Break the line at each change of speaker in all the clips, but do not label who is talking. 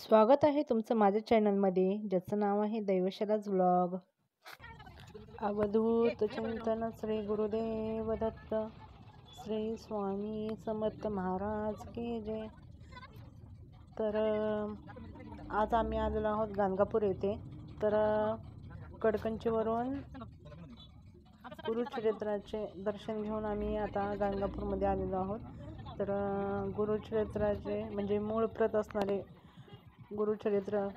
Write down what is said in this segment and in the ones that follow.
स्वागत आहे तुमचं माझ्या चॅनलमध्ये, ज्याचं नाव आहे दैवशराज व्लॉग. अवधूत चिंतन श्री गुरुदेव दत्त, श्री स्वामी समर्थ महाराज की जय. तर आज आम्ही आलेलो आहोत गाणगापूर येथे. तर कडकंचीवरून गुरुचरित्राचे दर्शन घेऊन आम्ही आता गाणगापूरमध्ये आलेलो आहोत. तर गुरुचरित्राचे म्हणजे मूळ प्रत असणारे गुरुचरित्र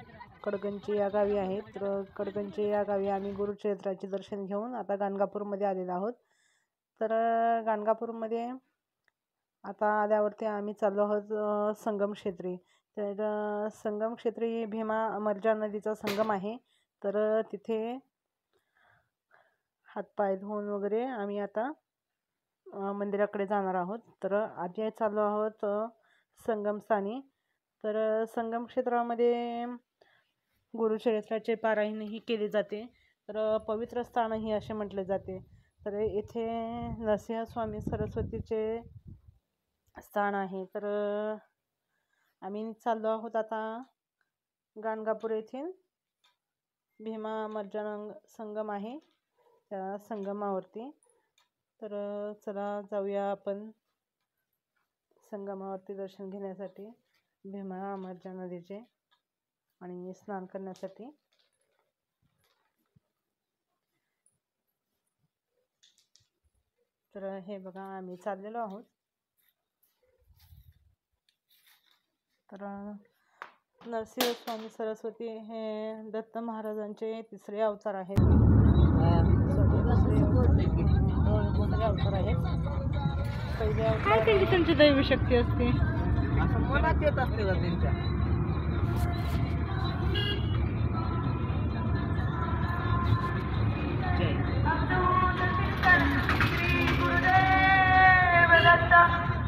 कडकंची या गावी आहे. तर कडकंची या गावी आम्ही गुरुचरित्राचे दर्शन घेऊन आता गाणगापूरमध्ये आलेलो आहोत. तर गाणगापूरमध्ये आता आल्यावरती आम्ही चाललो आहोत संगमक्षेत्री. तर संगमक्षेत्री भीमा अमरजा नदीचा संगम आहे. तर तिथे हातपाय धुवून वगैरे आम्ही आता मंदिराकडे जाणार आहोत. तर आधी चाललो आहोत संगमस्थानी. तर संगम क्षेत्रामध्ये गुरुचरित्राचे पारायणही केले जाते. तर पवित्र स्थानही असे म्हटले जाते. तर येथे नरसिंहस्वामी सरस्वतीचे स्थान आहे. तर आम्ही चाललो आहोत आता गाणगापूर येथील भीमा अमरजा संगम आहे त्या संगमावरती. तर चला जाऊया आपण संगमावरती दर्शन घेण्यासाठी भीमा अमरजा नदीचे आणि स्नान करण्यासाठी. तर हे बघा आम्ही चाललेलो आहोत. तर नरसिंह स्वामी सरस्वती हे दत्त महाराजांचे तिसरे अवतार आहेत. दुसरे अवतार आहेत. पहिले अवतार त्यांची दैवी शक्ती असते असं मनात येत असते का त्यांच्या.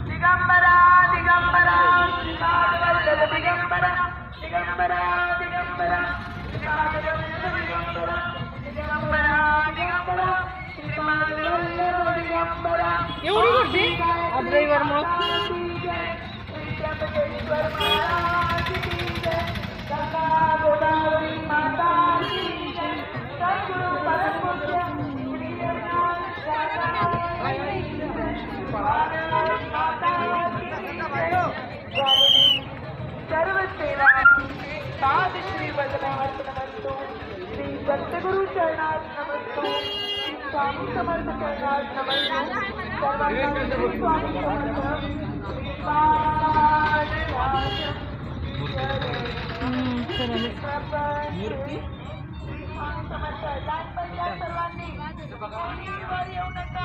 दिगंबरा दिगंबरा दिगंबरा दिगंबरा दिगंबरा
एवढी गर्दी आज रविवारमुळं.
सर्वसेवा साध श्री बदनाथ नमस्तो, श्री दत्तगुरु चरणात नमस्तो, श्री स्वामी समर्थ चरणात नमस्तो. सर्वांना स्वामी समर्थ मूर्ती समर्थ लहानपणच्या सर्वांनी येऊ नका.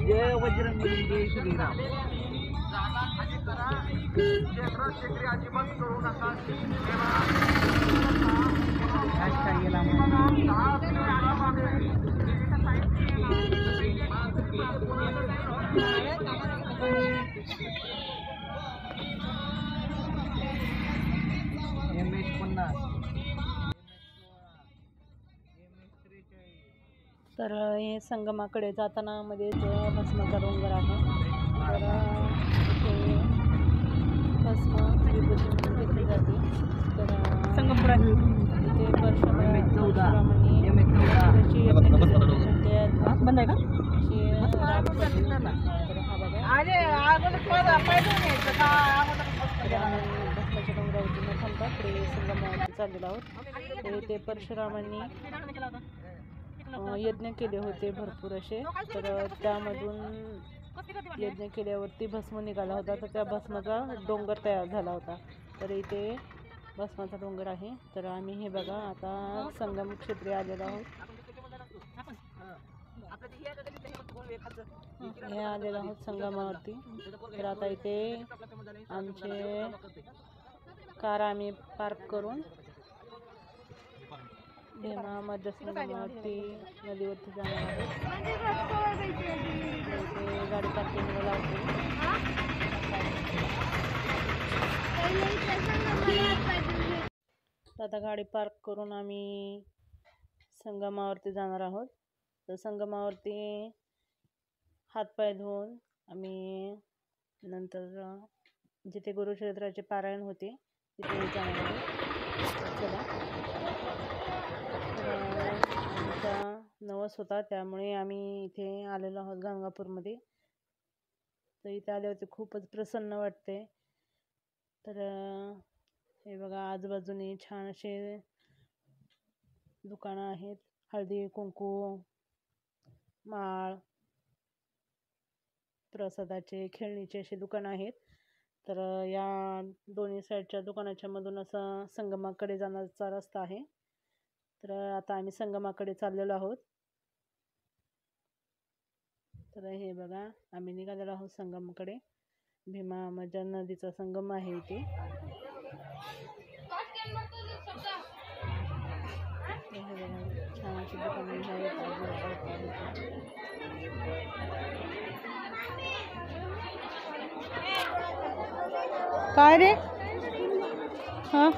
जय बजरंगबली, जय श्रीराम.
अजिबात करू नका.
तर हे संगमाकडे जाताना मध्ये जो भस्माचा डोंगर आहे. तर ते भस्म विभूती घेतली जाते. तर संगमपुरात तिथे परशुरामांनी बंद आहे का. भस्माच्या डोंगरावरती न थांबता पुढे संगमावरती चाललेलो आहोत. तर ते परशुरामांनी यज्ञ केले होते भरपूर असे. तर त्यामधून यज्ञ केल्यावरती भस्म निघाला होता. तर त्या भस्माचा डोंगर तयार झाला होता. तर इथे भस्माचा डोंगर आहे. तर आम्ही हे बघा आता संगम क्षेत्री आलेलो आहोत. हे आलेलो आहोत संगमावरती. तर आता इथे आमचे कार आम्ही पार्क करून भीमा अमरजा संगमावरती नदीवरती जाणार आहोत. इथे गाडी पार्किंगला लावते. आता गाडी पार्क करून आम्ही संगमावरती जाणार आहोत. तर संगमावरती हातपाय धुवून आम्ही नंतर जिथे गुरुचरित्राचे पारायण होते तिथे जाणार आहोत. चला. आमचा नवस होता त्यामुळे आम्ही इथे आलेलो आहोत गाणगापूरमध्ये. तर इथे आल्यावरती खूपच प्रसन्न वाटते. तर हे बघा आजूबाजूने छान असे दुकानं आहेत. हळदी कुंकू, माळ, प्रसादाचे, खेळणीचे असे दुकानं आहेत. तर या दोन्ही साईडच्या दुकानाच्या मधून असं संगमाकडे जाण्याचा रस्ता आहे. तर आता आम्ही संगमाकडे चाललेलो आहोत. तर हे बघा आम्ही निघालेलो आहोत संगमाकडे. भीमा अमरजा नदीचा संगम आहे इथे. हे बघा छान अशी दुकानं आहेत. काय रे? हां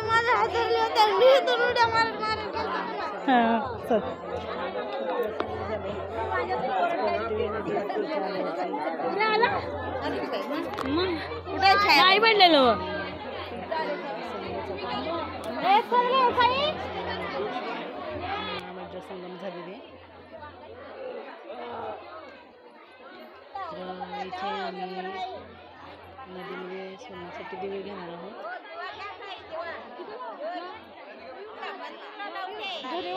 माझा हात धरले होते मी इथून उड्या मारत मारत
हां चल.
काय म्हणलेलं
संगम झालेले. इथे आम्ही नदीमध्ये सोन्यासाठी दिवे घेणार आहोत. हे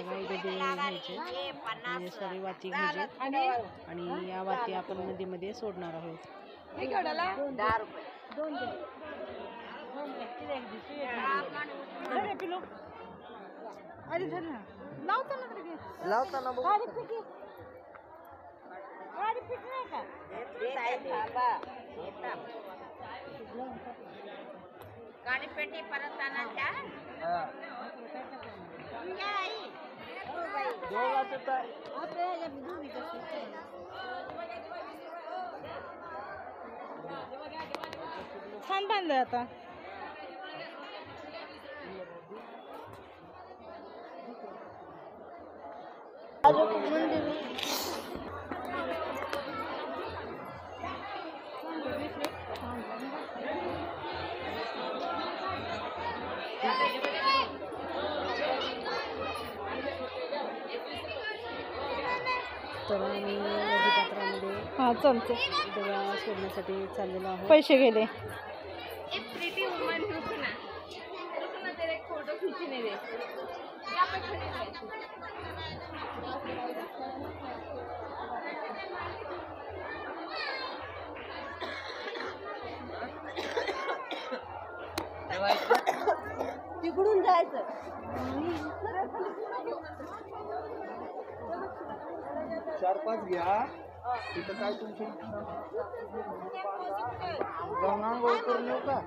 बघा इथे दिवे घ्यायचे म्हणजे सॉरी वाती घ्यायचे आणि या वाती आपण नदीमध्ये सोडणार आहोत.
लावताना
गाडी पेटी परत आणायच्या
छान बांधलंय आता. तर आम्ही नदीपात्रामध्ये दिवा सोडण्यासाठी चाललेलो आहोत. पैसे गेले.
तिकडून जायचं.
चार पाच घ्या. तिथं काय तुमची जाऊन आंघोळ करून येऊ का?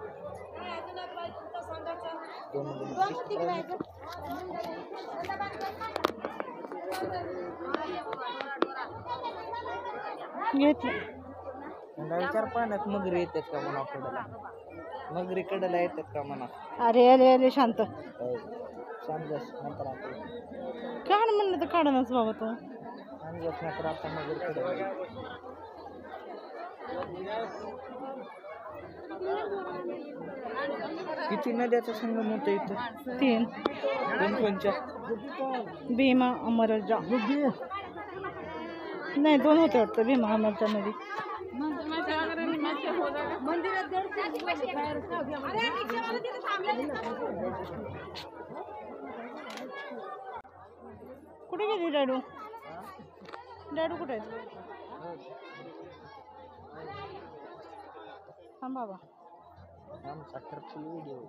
विचार पाण्यात मगरी येतात का म्हणा कडला? मगरी कडला येतात का म्हणा?
अरे अरे अरे शांत
शांत नंतर आपण
काढ म्हणलं तर काढणच बाबा तू.
नंतर आता मगरी कडला किती नद्याचा संगम होतो इथं?
3.
कोणकोणच्या?
भीमा अमरजा नाही 2 होते वाटतं. भीमा अमरजा नदी. कुठे गेली डॅडू? डॅडू कुठे आहे? थांब बाबा.
व्हिडिओ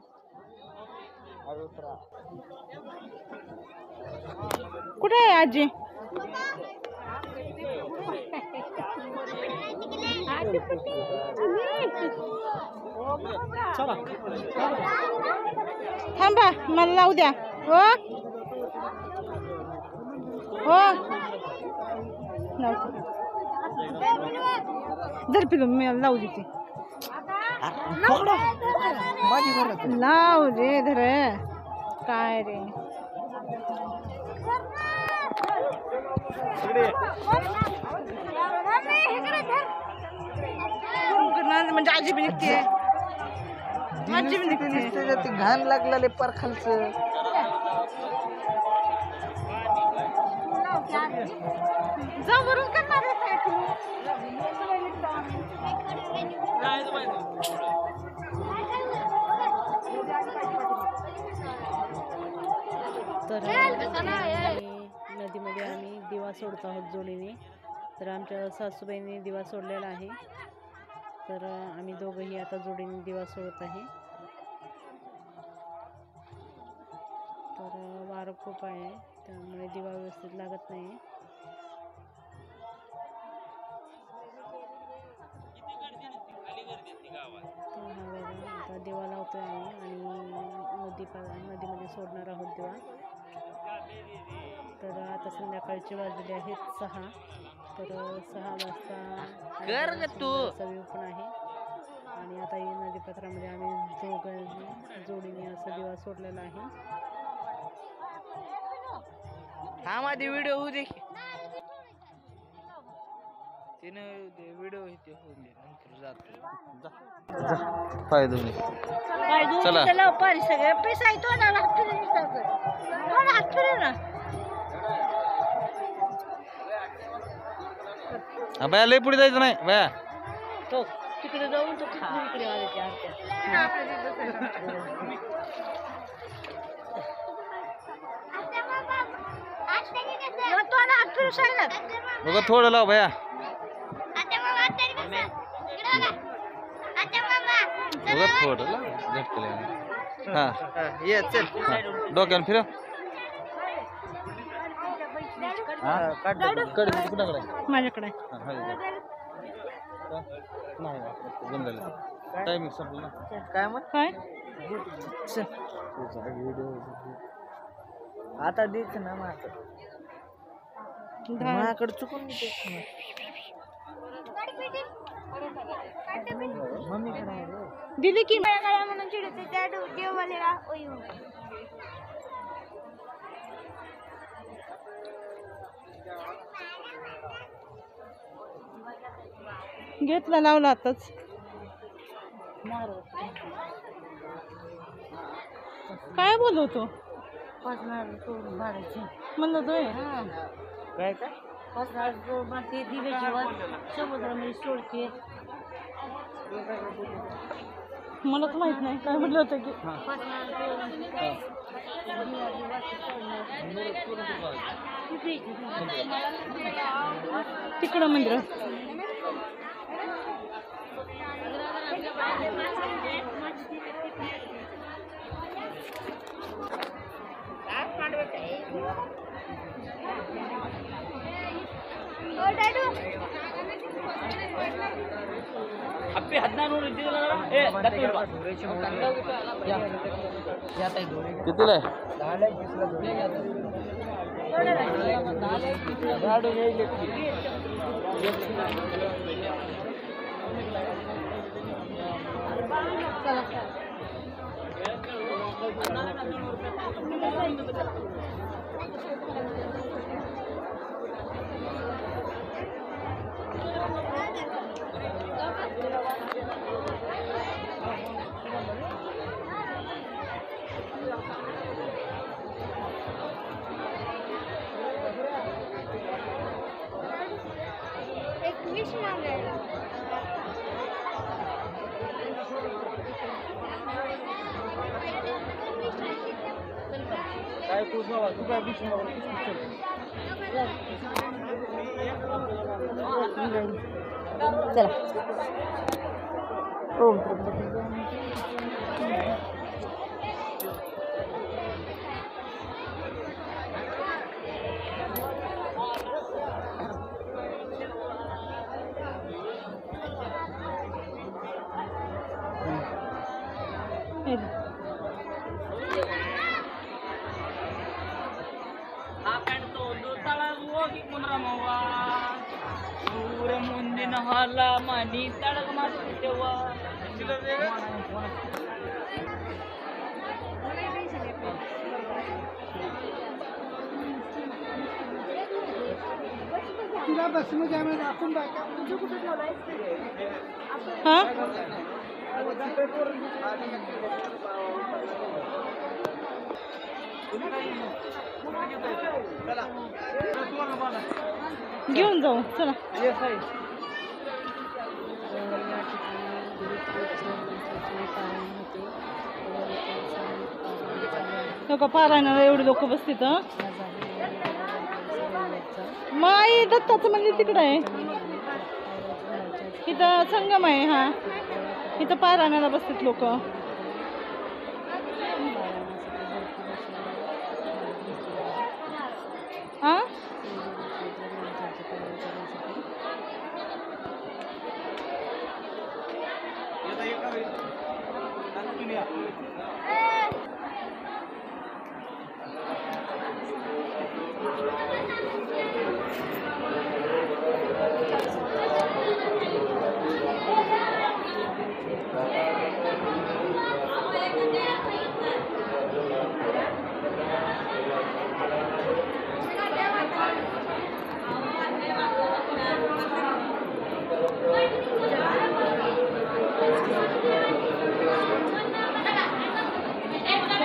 कुठे आहे आजी? थांबा मला लावू द्या. हो जर पिलो मी लावू देते. लाव रे धर काय रे म्हणजे आजी बी निघते आजी बी निघते
ते घाण लागलेले पार खालचं
जा वरून करणार
तर नदीमध्ये आम्ही दिवा सोडतो आहोत जोडीने. तर आमच्या सासूबाईंनी दिवा सोडलेला आहे. तर आम्ही दोघंही आता जोडीने दिवा सोडत आहे. तर वारं खूप आहे त्यामुळे दिवा व्यवस्थित लागत नाही. तर हा बघा आता दिवा लावतोय आम्ही आणि नदीमध्ये सोडणार आहोत दिवा. तर आता संध्याकाळचे वाजले आहेत 6. तर 6 वाजता व्ह्यू पण आहे. आणि आता ही नदीपात्रामध्ये आम्ही जोडीने असा दिवा सोडलेला आहे.
हा माझे व्हिडिओ होऊ दे व्हिडिओ इथे होऊन दे नंतर जातो पाय धुणे चला
पाणी सगळे पिसाय तोंडाला हात फिरे ना
बाया लय पुढे जायचं नाही बाया
तो तिकडे जाऊन तो इकडे आले
बघा थोडं लाव बाया बघा थोडं लाव झटकले हा ये चल डोक्यानं फिरव
माझ्याकडे
टायमिंग संपलं ना काय मग
काय
आता देख ना माझ्याकडे चुकून
दिली की
म्हणून चिडते त्या देवाला
घेतला लावला आताच. काय बोलवतो म्हणलं तो
काय काय
समुद्रामध्ये सोडते. मला तर माहित नाही काय म्हटलं होतं की तिकडं मंदिर
कितीला काय तू काय
चला हो
ಮುಂದಿನ ಹಾಲ ಮನಿ ತಳಗ ಮಾಡ್ತಿದ್ದೇವ
हा घेऊन जाऊ चला. पारायणाला एवढे लोक बसतील. मग आई दत्ताचं मंदिर तिकडं आहे, इथं संगम आहे. हा इथं पारायणाला बसतात लोक. हा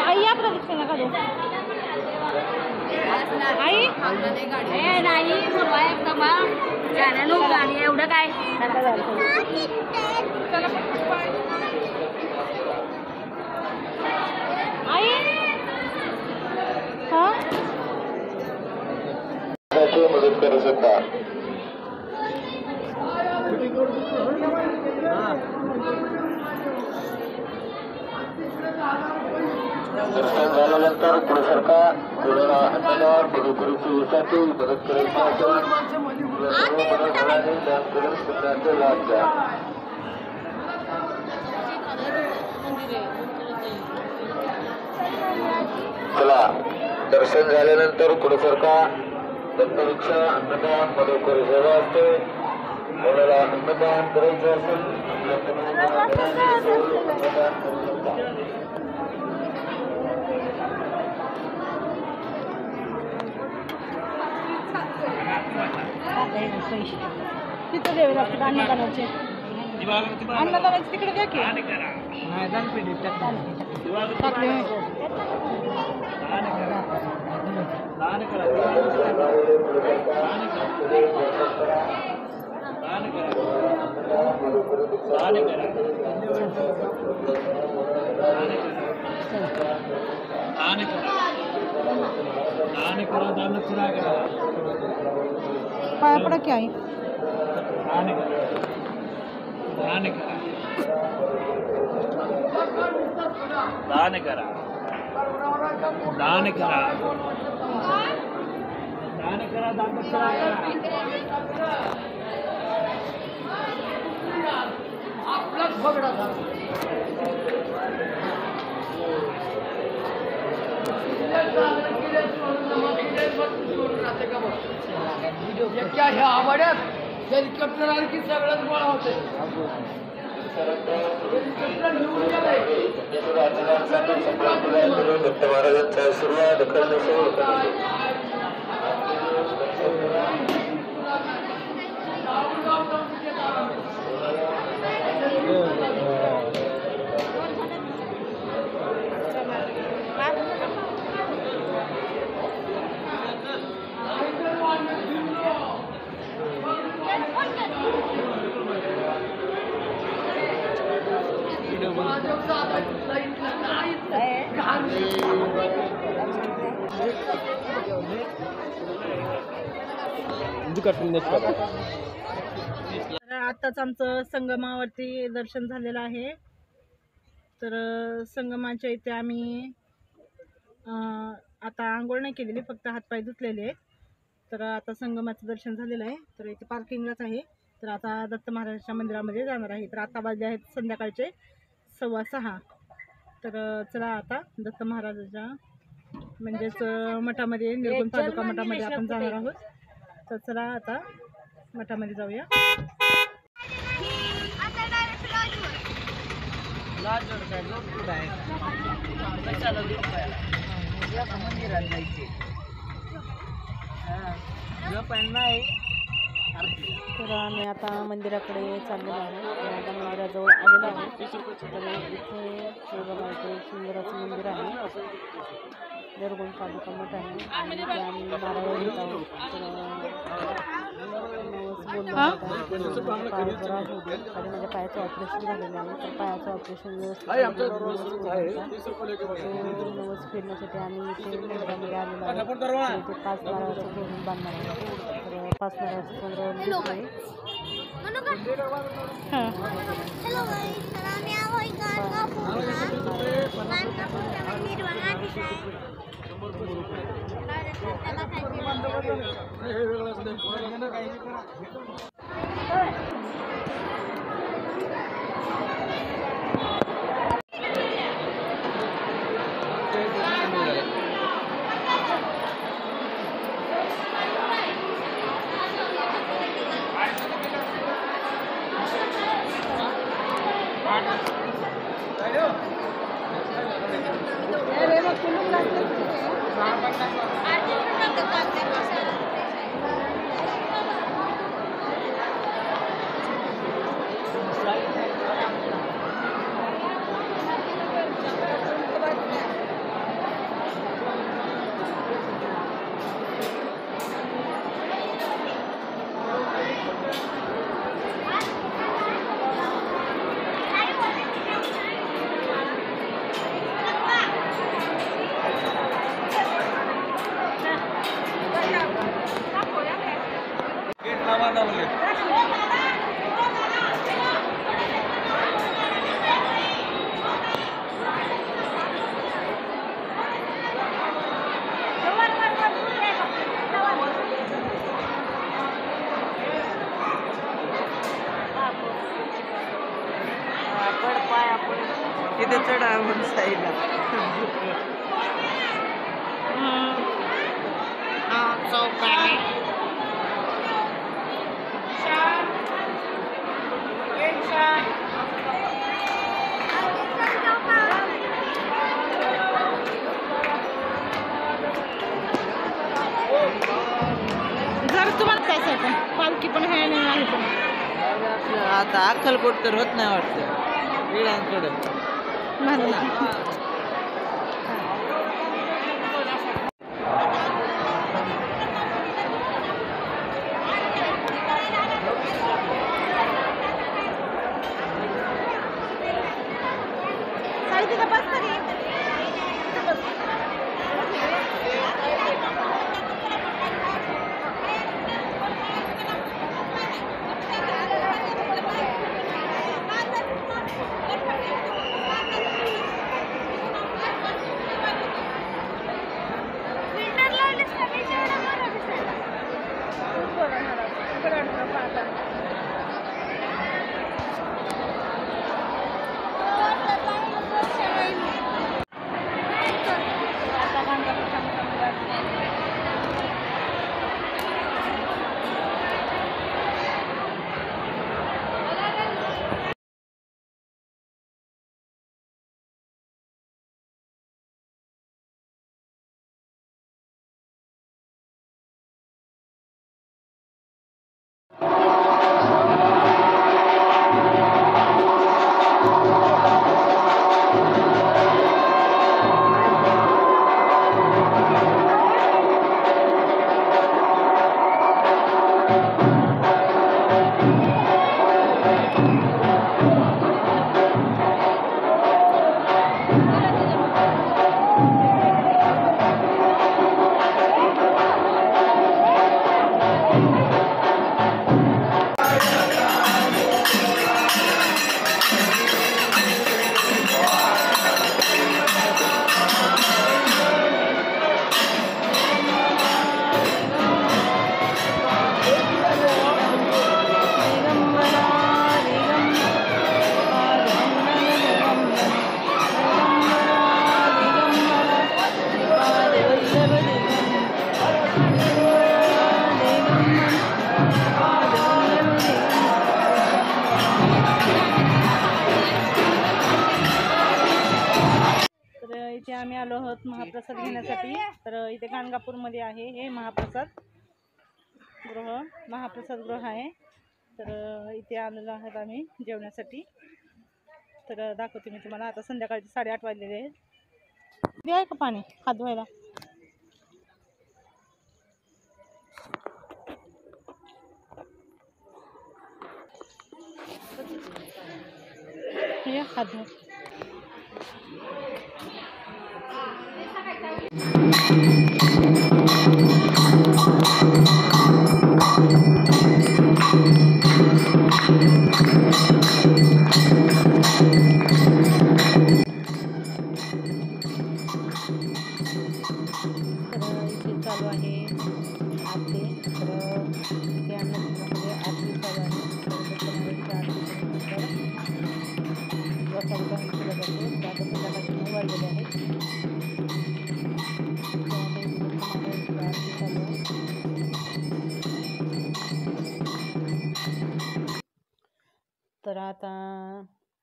आई या प्रदक्षिणा काढू. आई
नाही गाडी एवढं काय
आई हा
मदत करू शकता. दर्शन झाल्यानंतर पुढे सरका. कोरोना अन्नदान गुरुकुलसाठी मदत करायची असेल मदत झाल्याने दान करून पुण्याचे लाभ द्या. चला दर्शन झाल्यानंतर पुढे सरका. दत्तरिक्षा अन्नदान मदत सेवा असते. कोणाला अन्नदान करायचं असेल अन्नदान करू शकता.
तिथं द्यावे लागतात अन्नदानाचे. अन्नदानाचे तिकडे द्या की टाकले. पाया पडा की आई.
दान करा दान करा दान करा दान
क्या ह्या आवाड्यात हेलिकॉप्टर आले की सगळंच गोळा होते. दत्त महाराजांचा आशीर्वाद
आताच आमचं संगमावरती दर्शन झालेलं आहे. तर संगमाच्या इथे आम्ही आता आंघोळ नाही केलेली, फक्त हातपाय धुतलेले आहेत. तर आता संगमाचं दर्शन झालेलं आहे. तर इथे पार्किंगलाच आहे. तर आता दत्त महाराजांच्या मंदिरामध्ये जाणार आहे. तर आता वाजले आहेत संध्याकाळचे 6:15. तर चला आता दत्त महाराजाच्या म्हणजेच मठामध्ये निर्गुण पादुका मठामध्ये आपण जाणार आहोत. तर चला आता मठामध्ये जाऊया. तर आम्ही आता मंदिराकडे चाललेलो आहोत. तर आता मंदिराजवळ आलेलो आहोत. तर इथे हे बघा इथे एक सुंदर असं मंदिर आहे. देरगुण पादुका मठ आहे आणि इथे आम्ही नारळ घेत आहोत. तर बोललो पाय बरा होऊ दे कारण माझ्या पायाचं ऑपरेशन झालेलं आहे. तर पायाचं ऑपरेशन व्यवस्थित नवस फिरण्यासाठी आम्ही इथे मंदिरामध्ये आलेलो आहोत. इथे 5 नारळाचं तोरण बांधणार आहोत. तर 5 नारळाचं तोरण घेतलंय. हां
हॅलो गाईस, तर आम्ही आहोत गाणगापूरच्या मंदिर बघण्यात आहे.
इथे चढावून साईडला
जर तुम्हाला काय सांगतं पालखी पण आहे नाही पण
आता अक्कलकोट तर होत नाही वाटतं वेळांकडे इथे आम्ही आलो आहोत महाप्रसाद घेण्यासाठी. तर इथे गाणगापूरमध्ये आहे हे महाप्रसाद गृह आहे.
तर इथे आलेलो आहोत आम्ही जेवण्यासाठी. तर दाखवते मी तुम्हाला. आता संध्याकाळचे 8:30 वाजलेले आहेत. ते आहे का पाणी हात धुवायला? हे हात धुवा. तर इथे चालू आहे आरती. तर इथे अन्नछत्रामध्ये आरती चालू आहे. तर त्याच्यामध्ये आरती केल्यानंतर प्रसाद ग्रहण केला जातो. तर आता संध्याकाळचे 9 वाजलेले आहेत. तर आता इथे दत्त महाराजांची आरती चालू आहे. तर आता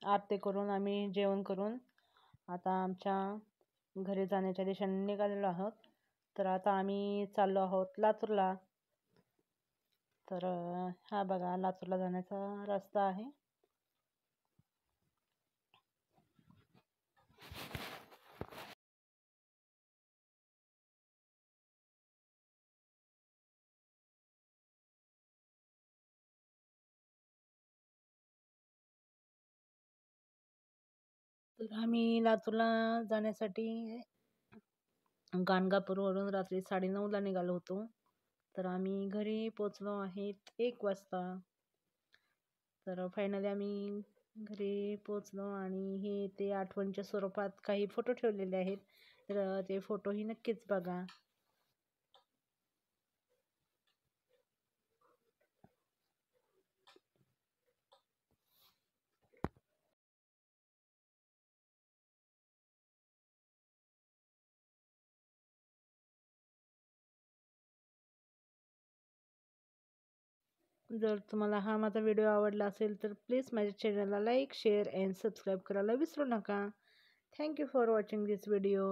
आरती करून आम्ही जेवण करून आता आमच्या घरी जाण्याच्या दिशेने निघालेलो आहोत. तर आता आम्ही चाललो आहोत लातूरला. तर हा बघा लातूरला जाण्याचा रस्ता आहे. तर आम्ही लातूरला जाण्यासाठी गाणगापूरवरून रात्री 9:30ला निघालो होतो. तर आम्ही घरी पोचलो आहेत 1 वाजता. तर फायनली आम्ही घरी पोचलो आणि हे ते आठवणच्या स्वरूपात काही फोटो ठेवलेले आहेत. तर ते फोटोही नक्कीच बघा. जर तुम्हाला हा माझा व्हिडिओ आवडला असेल तर प्लीज माझ्या चॅनलला लाईक, शेअर अँड सबस्क्राईब करायला विसरू नका. Thank you for watching this video.